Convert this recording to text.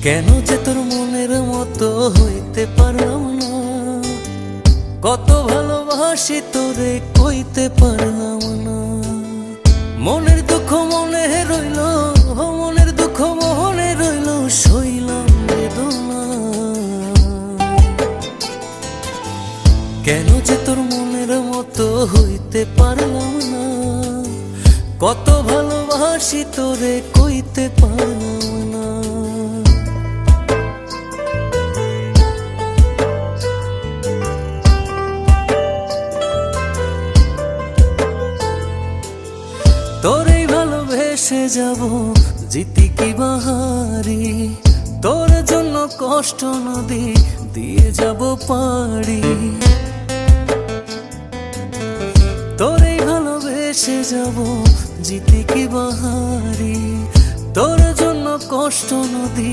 কেন যে তোর মনের মতো হইতে পারলাম না, কত ভালোবাসি তোরে কইতে পারলাম না। মনের দুঃখ মনে রইল, মনের দুঃখ মনে রইল, সইলাম বেদনা। কেন যে তোর মনের মতো হইতে পারলাম না, কত ভালোবাসি তোরে কইতে পারলাম না। তোরেই ভালোবেসে যাব জিতি কি বাহারি, তোর জন্য কষ্ট নদী দিয়ে যাব পাড়ি। তোরেই ভালোবেসে যাব জিতি কি বাহারি, তোর জন্য কষ্ট নদী